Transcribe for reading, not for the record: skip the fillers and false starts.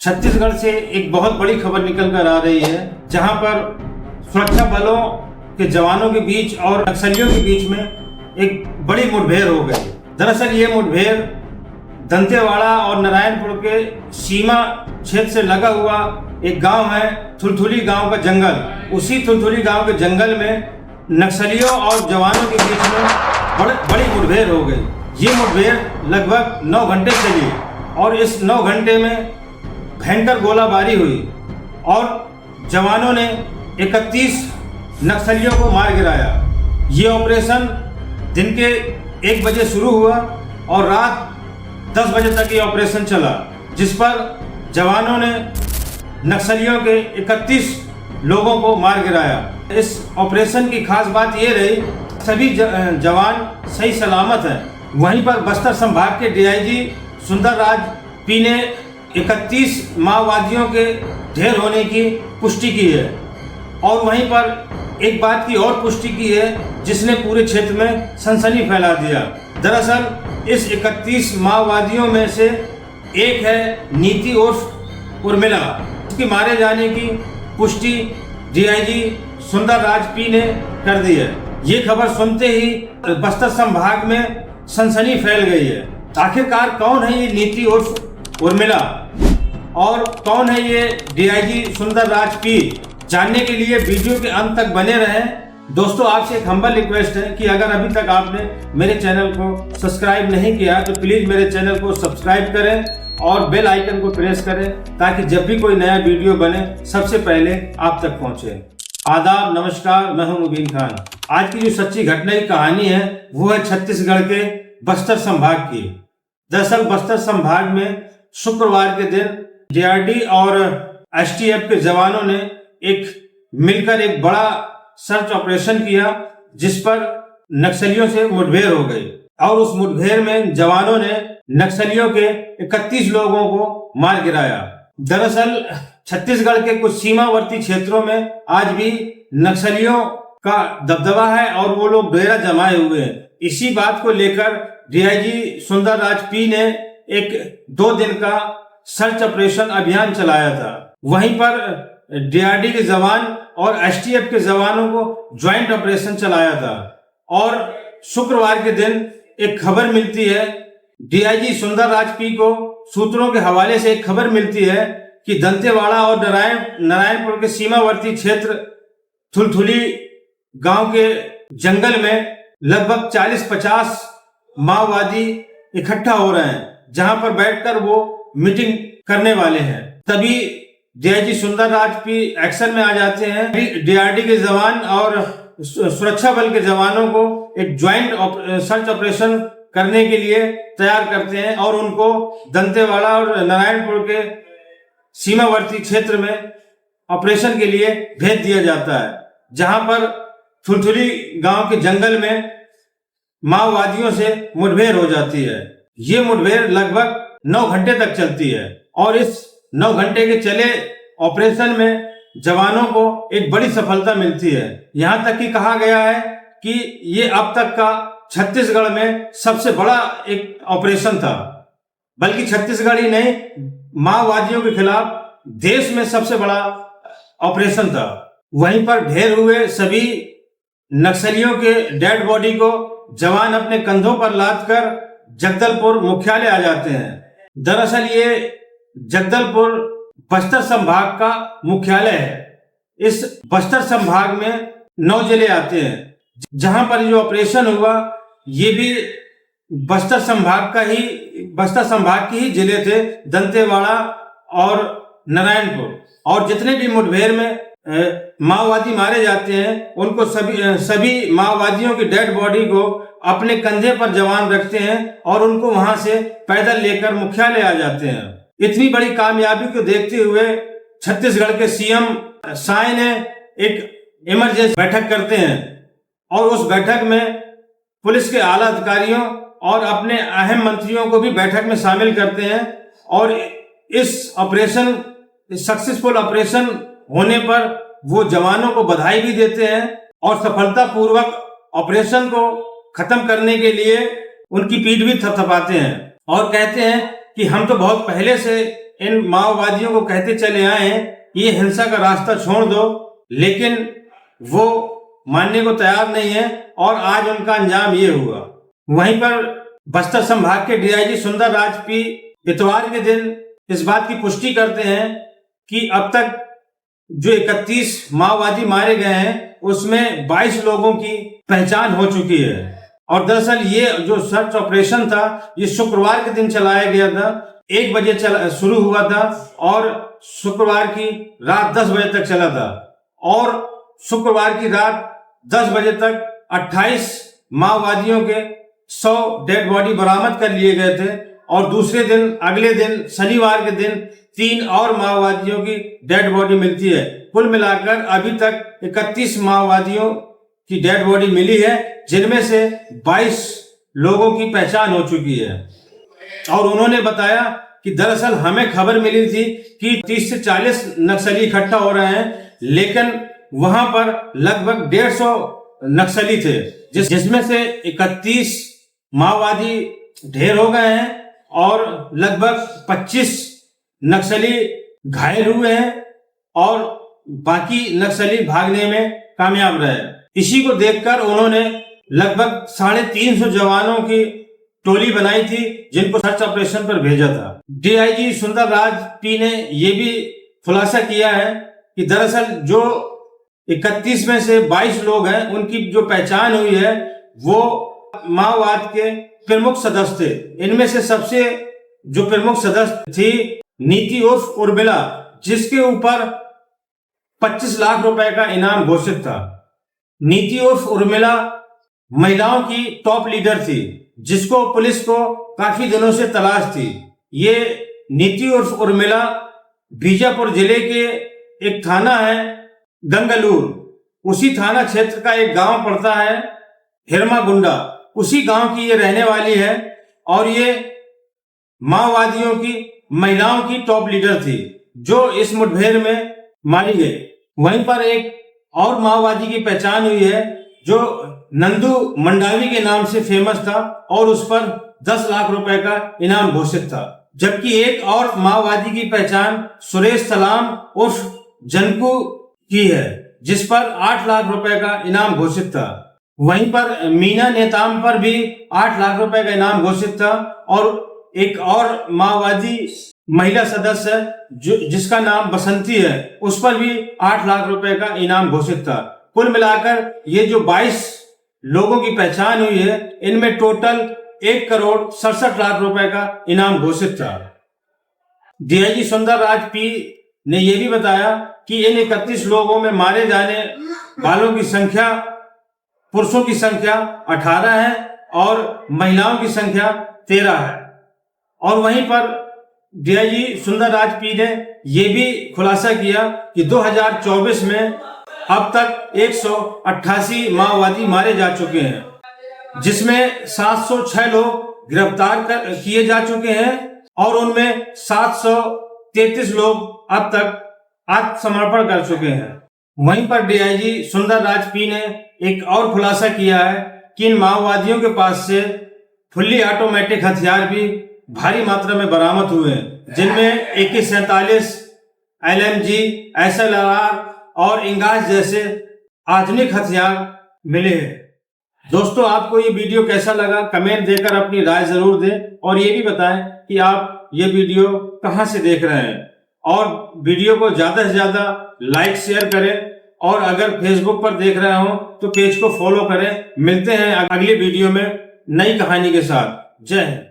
छत्तीसगढ़ से एक बहुत बड़ी खबर निकल कर आ रही है, जहां पर सुरक्षा बलों के जवानों के बीच और नक्सलियों के बीच में एक बड़ी मुठभेड़ हो गई। दरअसल ये मुठभेड़ दंतेवाड़ा और नारायणपुर के सीमा क्षेत्र से लगा हुआ एक गांव है, थुलथुली गांव का जंगल। उसी थुलथुली गांव के जंगल में नक्सलियों और जवानों के बीच में बड़ी मुठभेड़ हो गई। ये मुठभेड़ लगभग 9 घंटे चली और इस 9 घंटे में भयंकर गोलाबारी हुई और जवानों ने 31 नक्सलियों को मार गिराया। ये ऑपरेशन दिन के 1 बजे शुरू हुआ और रात 10 बजे तक ये ऑपरेशन चला, जिस पर जवानों ने नक्सलियों के 31 लोगों को मार गिराया। इस ऑपरेशन की खास बात ये रही, सभी जवान सही सलामत हैं। वहीं पर बस्तर संभाग के डीआईजी सुंदरराज पी ने 31 माओवादियों के ढेर होने की पुष्टि की है और वहीं पर एक बात की और पुष्टि की है जिसने पूरे क्षेत्र में सनसनी फैला दिया। दरअसल इस 31 माओवादियों में से एक है नीति उर्फ उर्मिला। उसके मारे जाने की पुष्टि डीआईजी सुंदरराज पी ने कर दी है। ये खबर सुनते ही बस्तर संभाग में सनसनी फैल गई है। आखिरकार कौन है ये नीति उर्फ उर्मिला और कौन है ये डीआईजी सुंदरराज पी? जानने के लिए वीडियो के अंत तक बने रहें। दोस्तों, आपसे एक हम्बल रिक्वेस्ट है कि अगर अभी तक आपने मेरे चैनल को सब्सक्राइब नहीं किया तो प्लीज मेरे चैनल को सब्सक्राइब करें और बेल आइकन को प्रेस करें ताकि जब भी कोई नया वीडियो बने सबसे पहले आप तक पहुंचे। आदाब, नमस्कार, मैं हूं मुबीन खान। आज की जो सच्ची घटना की कहानी है वो है छत्तीसगढ़ के बस्तर संभाग की। दरअसल बस्तर संभाग में शुक्रवार के दिन डीआरडी और एसटीएफ के जवानों ने मिलकर एक बड़ा सर्च ऑपरेशन किया, जिस पर नक्सलियों से मुठभेड़ हो गई और उस मुठभेड़ में जवानों ने नक्सलियों के 31 लोगों को मार गिराया। दरअसल छत्तीसगढ़ के कुछ सीमावर्ती क्षेत्रों में आज भी नक्सलियों का दबदबा है और वो लोग डेरा जमाए हुए हैं। इसी बात को लेकर डीआईजी सुंदरराज पी ने एक 2 दिन का सर्च ऑपरेशन अभियान चलाया था। वहीं पर डीआरडी के जवान और एसटीएफ के जवानों को ज्वाइंट ऑपरेशन चलाया था और शुक्रवार के दिन एक खबर मिलती है, डीआईजी सुंदरराज पी को सूत्रों के हवाले से एक खबर मिलती है कि दंतेवाड़ा और नारायणपुर के सीमावर्ती क्षेत्र थुलथुली गांव के जंगल में लगभग 40-50 माओवादी इकट्ठा हो रहे हैं, जहां पर बैठकर वो मीटिंग करने वाले हैं। तभी डीआईजी सुंदरराज पी एक्शन में आ जाते हैं। डीआरडी के जवान और सुरक्षा बल के जवानों को एक ज्वाइंट सर्च ऑपरेशन करने के लिए तैयार करते हैं और उनको दंतेवाड़ा और नारायणपुर के सीमावर्ती क्षेत्र में ऑपरेशन के लिए भेज दिया जाता है, जहां पर थुलथुली गांव के जंगल में माओवादियों से मुठभेड़ हो जाती है। ये मुठभेड़ लगभग 9 घंटे तक चलती है और इस 9 घंटे के चले ऑपरेशन में जवानों को एक बड़ी सफलता मिलती है। यहां तक कि कहा गया है कि ये अब तक का छत्तीसगढ़ में सबसे बड़ा एक ऑपरेशन था, बल्कि छत्तीसगढ़ ही नहीं, माओवादियों के खिलाफ देश में सबसे बड़ा ऑपरेशन था। वहीं पर ढेर हुए सभी नक्सलियों के डेड बॉडी को जवान अपने कंधों पर लादकर जगदलपुर मुख्यालय आ जाते हैं। दरअसल ये जगदलपुर बस्तर संभाग का मुख्यालय है। इस बस्तर संभाग में 9 जिले आते हैं। जहां पर जो ऑपरेशन हुआ ये भी बस्तर संभाग के ही जिले थे, दंतेवाड़ा और नारायणपुर। और जितने भी मुठभेड़ में माओवादी मारे जाते हैं उनको सभी माओवादियों की डेड बॉडी को अपने कंधे पर जवान रखते हैं और उनको वहां से पैदल लेकर मुख्यालय आ जाते हैं। इतनी बड़ी कामयाबी को देखते हुए छत्तीसगढ़ के सीएम साय ने एक इमरजेंसी बैठक करते हैं और उस बैठक में पुलिस के आला अधिकारियों और अपने अहम मंत्रियों को भी बैठक में शामिल करते हैं और इस सक्सेसफुल ऑपरेशन होने पर वो जवानों को बधाई भी देते हैं और सफलतापूर्वक ऑपरेशन को खत्म करने के लिए उनकी पीठ भी थपथपाते हैं और कहते हैं कि हम तो बहुत पहले से इन माओवादियों को कहते चले आए ये हिंसा का रास्ता छोड़ दो, लेकिन वो मानने को तैयार नहीं है और आज उनका अंजाम ये हुआ। वहीं पर बस्तर संभाग के डीआईजी सुंदर राज पी इतवार के दिन इस बात की पुष्टि करते हैं कि अब तक जो 31 माओवादी मारे गए हैं उसमें 22 लोगों की पहचान हो चुकी है। और दरअसल ये जो सर्च ऑपरेशन था ये शुक्रवार के दिन चलाया गया था, 1 बजे शुरू हुआ था और शुक्रवार की रात 10 बजे तक चला था। और शुक्रवार की रात 10 बजे तक 28 माओवादियों के 100 डेड बॉडी बरामद कर लिए गए थे और दूसरे दिन अगले दिन शनिवार के दिन 3 और माओवादियों की डेड बॉडी मिलती है। कुल मिलाकर अभी तक 31 माओवादियों की डेड बॉडी मिली है, जिनमें से 22 लोगों की पहचान हो चुकी है। और उन्होंने बताया कि दरअसल हमें खबर मिली थी कि 30 से 40 नक्सली इकट्ठा हो रहे हैं, लेकिन वहां पर लगभग 150 नक्सली थे, जिसमें से 31 माओवादी ढेर हो गए हैं और लगभग 25 नक्सली घायल हुए हैं और बाकी नक्सली भागने में कामयाब रहे। इसी को देखकर उन्होंने लगभग 350 जवानों की टोली बनाई थी जिनको सर्च ऑपरेशन पर भेजा था। डीआईजी सुंदर राज पी ने यह भी खुलासा किया है कि दरअसल जो 31 में से 22 लोग हैं उनकी जो पहचान हुई है वो माओवाद के प्रमुख सदस्य थे। इनमें से सबसे जो प्रमुख सदस्य थी नीति उर्फ उर्मिला, जिसके ऊपर 25 लाख रुपए का इनाम घोषित था। नीति उर्फ उर्मिला महिलाओं की टॉप लीडर थी जिसको पुलिस को काफी दिनों से तलाश थी। ये नीति उर्फ उर्मिला बीजापुर जिले के एक थाना है गंगलूर, उसी थाना क्षेत्र का एक गांव पड़ता है हिरमा-गुंडा, उसी गांव की ये रहने वाली है और ये माओवादियों की महिलाओं की टॉप लीडर थी जो इस मुठभेड़ में मारी गई। वहीं पर एक और माओवादी की पहचान हुई है जो नंदू मंडावी के नाम से फेमस था और उस पर 10 लाख रुपए का इनाम घोषित था। जबकि एक और माओवादी की पहचान सुरेश सलाम उर्फ जनकू की है जिस पर 8 लाख रुपए का इनाम घोषित था। वहीं पर मीना नेताम पर भी 8 लाख रुपए का इनाम घोषित था और एक और माओवादी महिला सदस्य जिसका नाम बसंती है उस पर भी 8 लाख रुपए का इनाम घोषित था। कुल मिलाकर ये जो 22 लोगों की पहचान हुई है इनमें टोटल 1,67,00,000 रुपए का इनाम घोषित था। डीआईजी सुंदर राज पी ने यह भी बताया कि इन 31 लोगों में मारे जाने वालों की संख्या, पुरुषों की संख्या 18 है और महिलाओं की संख्या 13 है। और वहीं पर डीआईजी सुंदर राज पी ने यह भी खुलासा किया कि 2024 में अब तक 188 माओवादी मारे जा चुके हैं, जिसमें 706 लोग गिरफ्तार किए जा चुके हैं और उनमें 733 लोग अब तक आत्मसमर्पण कर चुके हैं। वहीं पर डीआईजी सुंदर राज पी ने एक और खुलासा किया है कि इन माओवादियों के पास से फुल्ली ऑटोमेटिक हथियार भी भारी मात्रा में बरामद हुए हैं, जिनमें AK-47, LMG, SLR और इंगास जैसे आधुनिक हथियार मिले हैं। दोस्तों, आपको ये वीडियो कैसा लगा कमेंट देकर अपनी राय जरूर दें और ये भी बताएं कि आप ये वीडियो कहां से देख रहे हैं और वीडियो को ज्यादा से ज्यादा लाइक शेयर करें और अगर फेसबुक पर देख रहे हो तो पेज को फॉलो करें। मिलते हैं अगली वीडियो में नई कहानी के साथ। जय हिंद।